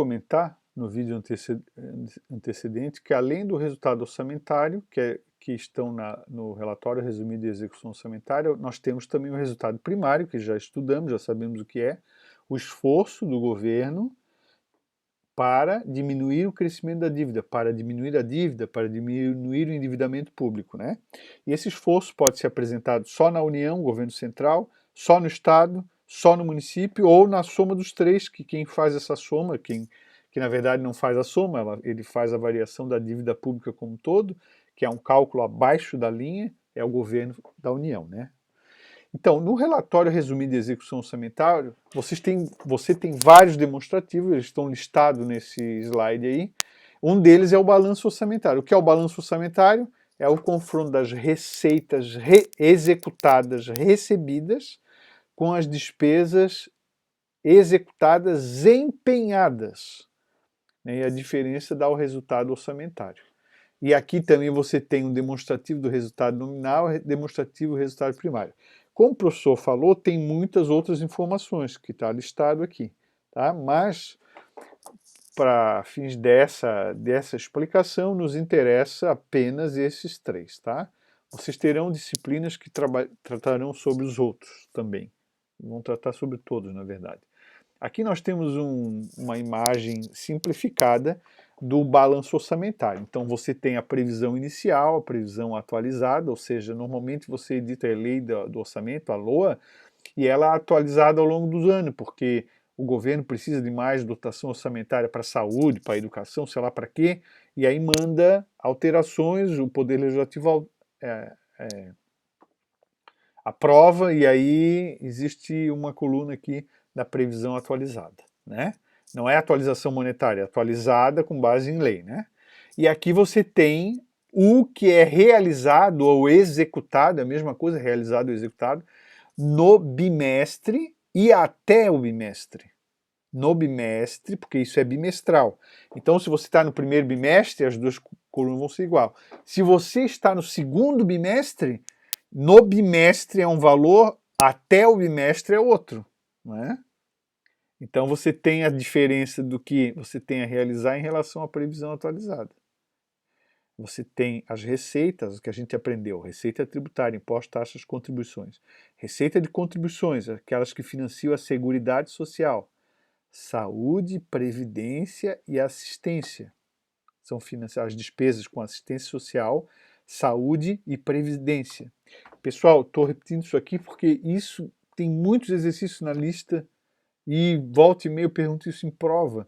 comentar no vídeo antecedente que, além do resultado orçamentário, que estão no relatório resumido de execução orçamentária, nós temos também o resultado primário, que já estudamos, já sabemos o que é, o esforço do governo para diminuir o crescimento da dívida, para diminuir a dívida, para diminuir o endividamento público, né? E esse esforço pode ser apresentado só na União, governo central, só no Estado, só no município, ou na soma dos três, que quem faz essa soma, que na verdade não faz a soma, ele faz a variação da dívida pública como um todo, que é um cálculo abaixo da linha, é o governo da União, né? Então, no relatório resumido de execução orçamentária, você tem vários demonstrativos, eles estão listados nesse slide aí. Um deles é o balanço orçamentário. O que é o balanço orçamentário? É o confronto das receitas executadas, recebidas, com as despesas executadas empenhadas. E a diferença dá o resultado orçamentário. E aqui também você tem um demonstrativo do resultado nominal e demonstrativo do resultado primário. Como o professor falou, tem muitas outras informações que está listado aqui, tá? Mas, para fins dessa explicação, nos interessa apenas esses três, tá? Vocês terão disciplinas que tratarão sobre os outros também. Vão tratar sobre todos, na verdade. Aqui nós temos uma imagem simplificada do balanço orçamentário. Então você tem a previsão inicial, a previsão atualizada, ou seja, normalmente você edita a lei do orçamento, a LOA, e ela é atualizada ao longo dos anos, porque o governo precisa de mais dotação orçamentária para a saúde, para a educação, sei lá para quê, e aí manda alterações, o Poder Legislativo aprova, e aí existe uma coluna aqui da previsão atualizada, né? Não é atualização monetária, é atualizada com base em lei, né? E aqui você tem o que é realizado ou executado, a mesma coisa, realizado ou executado, no bimestre e até o bimestre. No bimestre, porque isso é bimestral. Então, se você está no primeiro bimestre, as duas colunas vão ser igual. Se você está no segundo bimestre, no bimestre é um valor, até o bimestre é outro, não é? Então você tem a diferença do que você tem a realizar em relação à previsão atualizada. Você tem as receitas, o que a gente aprendeu, receita tributária, impostos, taxas, contribuições. Receita de contribuições, aquelas que financiam a Seguridade Social, saúde, previdência e assistência. São as despesas com assistência social, saúde e previdência. Pessoal, estou repetindo isso aqui porque isso tem muitos exercícios na lista e volta e meia eu pergunto isso em prova.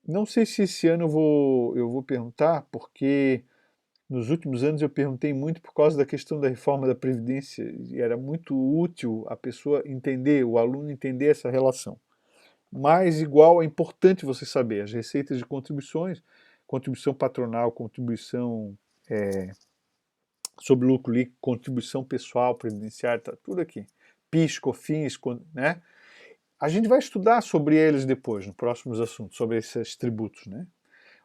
Não sei se esse ano eu vou perguntar, porque nos últimos anos eu perguntei muito por causa da questão da reforma da Previdência e era muito útil a pessoa entender, o aluno entender essa relação. Mas igual é importante você saber as receitas de contribuições, contribuição patronal, contribuição sobre lucro líquido, contribuição pessoal, previdenciária, tá tudo aqui. PIS, COFINS, né? A gente vai estudar sobre eles depois, nos próximos assuntos, sobre esses tributos, né?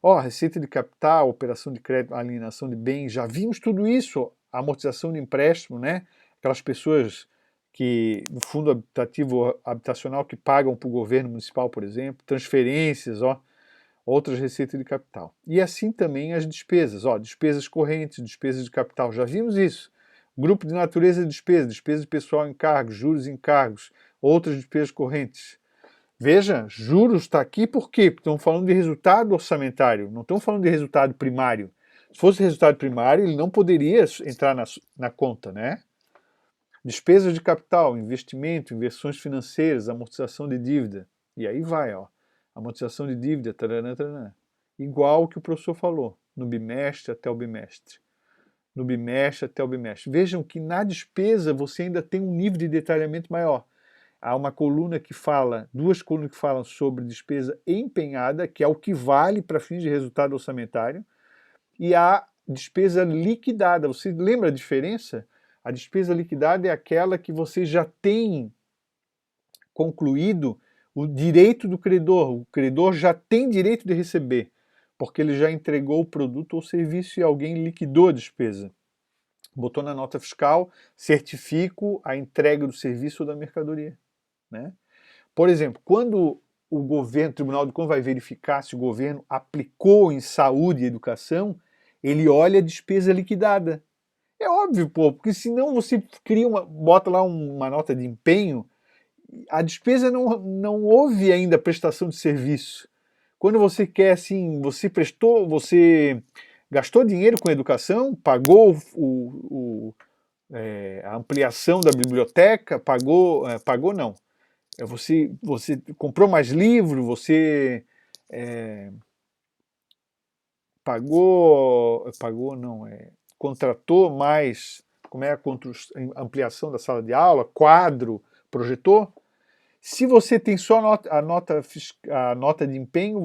Ó, receita de capital, operação de crédito, alienação de bens, já vimos tudo isso, amortização de empréstimo, né? Aquelas pessoas que, no fundo habitacional, que pagam para o governo municipal, por exemplo, transferências, ó, outras receitas de capital. E assim também as despesas, ó, despesas correntes, despesas de capital, já vimos isso. Grupo de natureza de despesa, despesa de pessoal em cargos, juros em cargos, outras despesas correntes. Veja, juros está aqui por quê? Porque estão falando de resultado orçamentário, não estão falando de resultado primário. Se fosse resultado primário, ele não poderia entrar na conta, né? Despesas de capital, investimento, inversões financeiras, amortização de dívida. E aí vai, ó. Amortização de dívida, taranã, taranã. Igual o que o professor falou, no bimestre até o bimestre. No bimestre até o bimestre. Vejam que na despesa você ainda tem um nível de detalhamento maior. Há uma coluna que fala, duas colunas que falam sobre despesa empenhada, que é o que vale para fins de resultado orçamentário, e a despesa liquidada. Você lembra a diferença? A despesa liquidada é aquela que você já tem concluído o direito do credor. O credor já tem direito de receber, porque ele já entregou o produto ou serviço e alguém liquidou a despesa. Botou na nota fiscal, certifico a entrega do serviço ou da mercadoria, né? Por exemplo, quando o governo, o Tribunal de Contas vai verificar se o governo aplicou em saúde e educação, ele olha a despesa liquidada. É óbvio, pô, porque senão você cria bota lá uma nota de empenho, a despesa não houve ainda prestação de serviço. Quando você quer, assim, você gastou dinheiro com educação, pagou a ampliação da biblioteca, pagou não. Você comprou mais livro, você pagou não, contratou mais, como é a ampliação da sala de aula, quadro, projetor. Se você tem só a nota de empenho,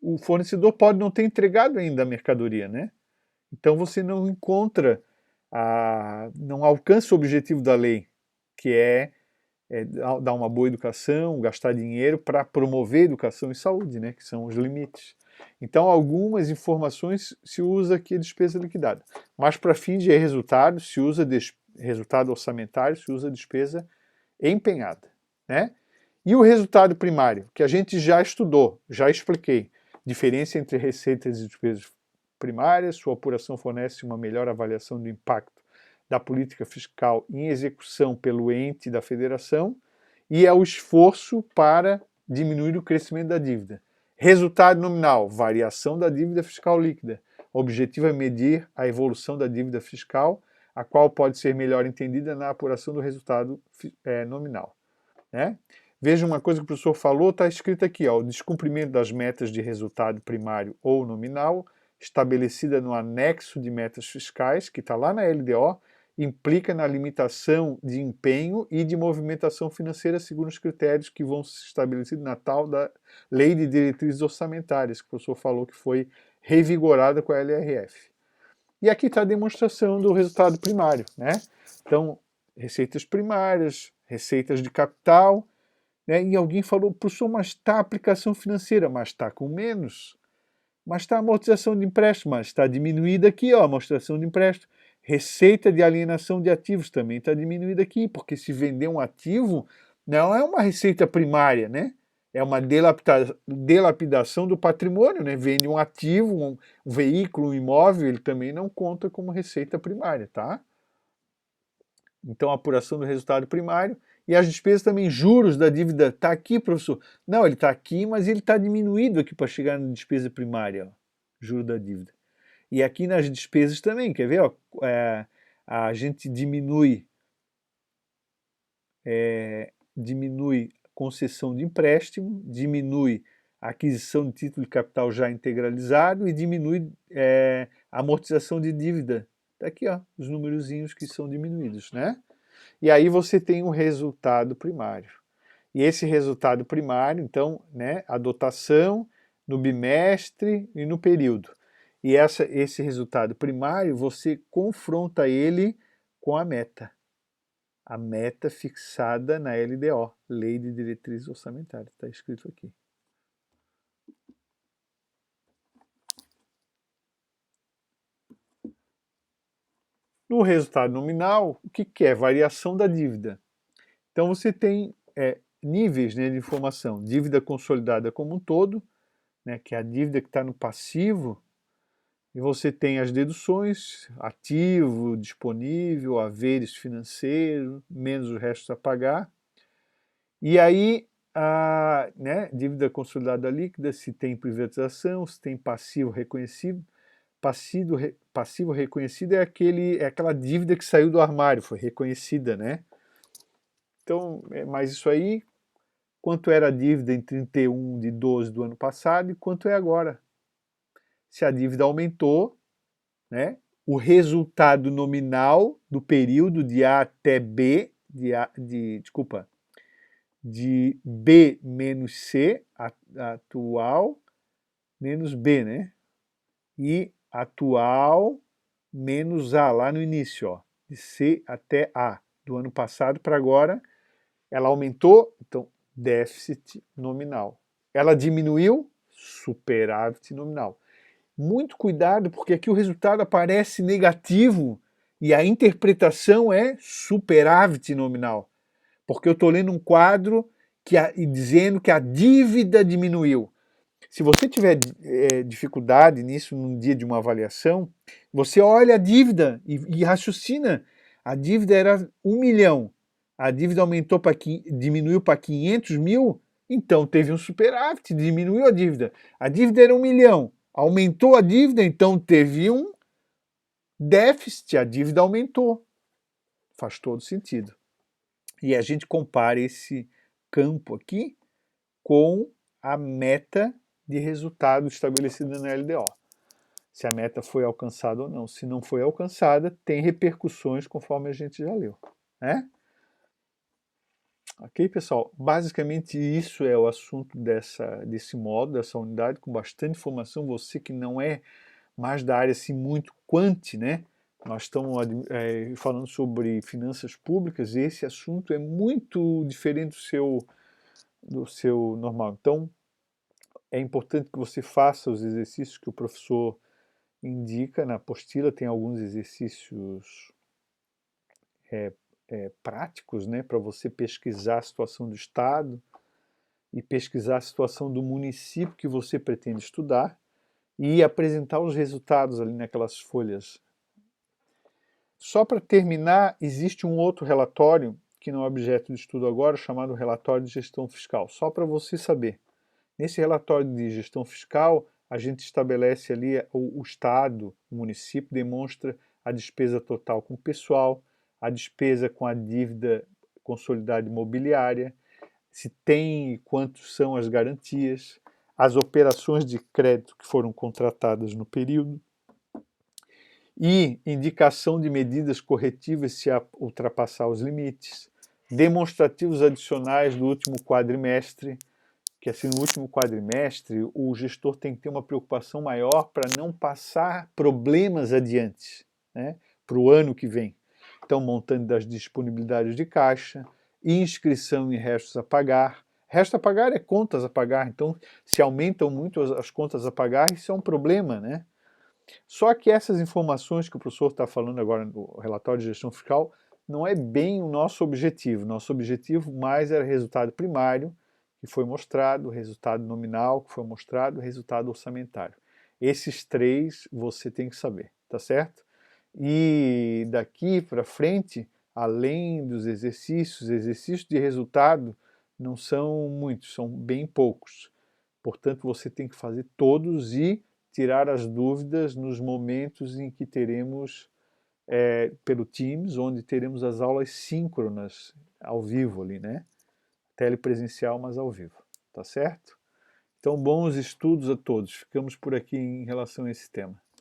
o fornecedor pode não ter entregado ainda a mercadoria, né? Então você não encontra, não alcança o objetivo da lei, que é dar uma boa educação, gastar dinheiro para promover educação e saúde, né? Que são os limites. Então, algumas informações se usa aqui a despesa liquidada, mas para fim de resultado, se usa resultado orçamentário, se usa despesa empenhada, né? E o resultado primário, que a gente já estudou, já expliquei, diferença entre receitas e despesas primárias, sua apuração fornece uma melhor avaliação do impacto da política fiscal em execução pelo ente da federação e é o esforço para diminuir o crescimento da dívida. Resultado nominal, variação da dívida fiscal líquida. O objetivo é medir a evolução da dívida fiscal, a qual pode ser melhor entendida na apuração do resultado nominal, né? Veja uma coisa que o professor falou, está escrito aqui, ó, o descumprimento das metas de resultado primário ou nominal, estabelecida no anexo de metas fiscais, que está lá na LDO, implica na limitação de empenho e de movimentação financeira segundo os critérios que vão ser estabelecidos na tal da Lei de Diretrizes Orçamentárias, que o professor falou que foi revigorada com a LRF. E aqui está a demonstração do resultado primário, né? Então, receitas primárias, receitas de capital, né? E alguém falou, professor, mas está a aplicação financeira, mas está com menos. Mas está a amortização de empréstimo, mas está diminuída aqui, ó, a amortização de empréstimo. Receita de alienação de ativos também está diminuída aqui, porque se vender um ativo, não é uma receita primária, né? É uma delapidação do patrimônio, né? Vende um ativo, um veículo, um imóvel, ele também não conta como receita primária, tá? Então, a apuração do resultado primário. E as despesas também, juros da dívida, está aqui, professor? Não, ele está aqui, mas ele está diminuído aqui para chegar na despesa primária, ó, juro da dívida. E aqui nas despesas também, quer ver? Ó, a gente diminui concessão de empréstimo, diminui a aquisição de título de capital já integralizado e diminui a amortização de dívida. Está aqui, ó, os numerozinhos que são diminuídos, né? E aí você tem um resultado primário. E esse resultado primário, então, né, a dotação no bimestre e no período. E esse resultado primário, você confronta ele com a meta fixada na LDO, Lei de Diretrizes Orçamentárias, está escrito aqui. No resultado nominal, o que é? Variação da dívida. Então você tem níveis, né, de informação. Dívida consolidada como um todo, né, que é a dívida que está no passivo, e você tem as deduções, ativo, disponível, haveres financeiro, menos o resto a pagar. E aí, né, dívida consolidada líquida, se tem privatização, se tem passivo reconhecido. Passivo reconhecido é aquela dívida que saiu do armário, foi reconhecida, né? Então, mas isso aí, quanto era a dívida em 31 de 12 do ano passado e quanto é agora? Se a dívida aumentou, né, o resultado nominal do período de A até B, de B menos C, atual, menos B, né? E atual menos A, lá no início, ó, de C até A, do ano passado para agora, ela aumentou, então déficit nominal. Ela diminuiu, superávit nominal. Muito cuidado, porque aqui o resultado aparece negativo e a interpretação é superávit nominal. Porque eu estou lendo um quadro e dizendo que a dívida diminuiu. Se você tiver dificuldade nisso num dia de uma avaliação, você olha a dívida e raciocina. A dívida era 1 milhão, a dívida diminuiu para 500 mil, então teve um superávit, diminuiu a dívida. A dívida era 1 milhão, aumentou a dívida, então teve um déficit, a dívida aumentou. Faz todo sentido. E a gente compara esse campo aqui com a meta de resultado estabelecida na LDO. Se a meta foi alcançada ou não. Se não foi alcançada, tem repercussões conforme a gente já leu, né? Ok, pessoal? Basicamente isso é o assunto desse módulo, dessa unidade, com bastante informação. Você que não é mais da área assim muito quant, né? Nós estamos falando sobre finanças públicas e esse assunto é muito diferente do seu normal. Então, é importante que você faça os exercícios que o professor indica na apostila. Tem alguns exercícios práticos, né, para você pesquisar a situação do Estado e pesquisar a situação do município que você pretende estudar e apresentar os resultados ali naquelas folhas. Só para terminar, existe um outro relatório, que não é objeto de estudo agora, chamado Relatório de Gestão Fiscal, só para você saber. Nesse relatório de gestão fiscal, a gente estabelece ali o Estado, o município, demonstra a despesa total com o pessoal, a despesa com a dívida consolidada imobiliária, se tem e quantos são as garantias, as operações de crédito que foram contratadas no período e indicação de medidas corretivas se ultrapassar os limites, demonstrativos adicionais do último quadrimestre, que assim, no último quadrimestre, o gestor tem que ter uma preocupação maior para não passar problemas adiante, né, para o ano que vem. Então, montante das disponibilidades de caixa, inscrição em restos a pagar. Resto a pagar é contas a pagar, então se aumentam muito as contas a pagar, isso é um problema, né? Só que essas informações que o professor está falando agora no relatório de gestão fiscal não é bem o nosso objetivo. Nosso objetivo mais era resultado primário, que foi mostrado, resultado nominal, que foi mostrado, resultado orçamentário. Esses três você tem que saber, tá certo? E daqui para frente, além dos exercícios de resultado não são muitos, são bem poucos. Portanto, você tem que fazer todos e tirar as dúvidas nos momentos em que teremos pelo Teams, onde teremos as aulas síncronas, ao vivo ali, né? Telepresencial, mas ao vivo, tá certo? Então, bons estudos a todos. Ficamos por aqui em relação a esse tema.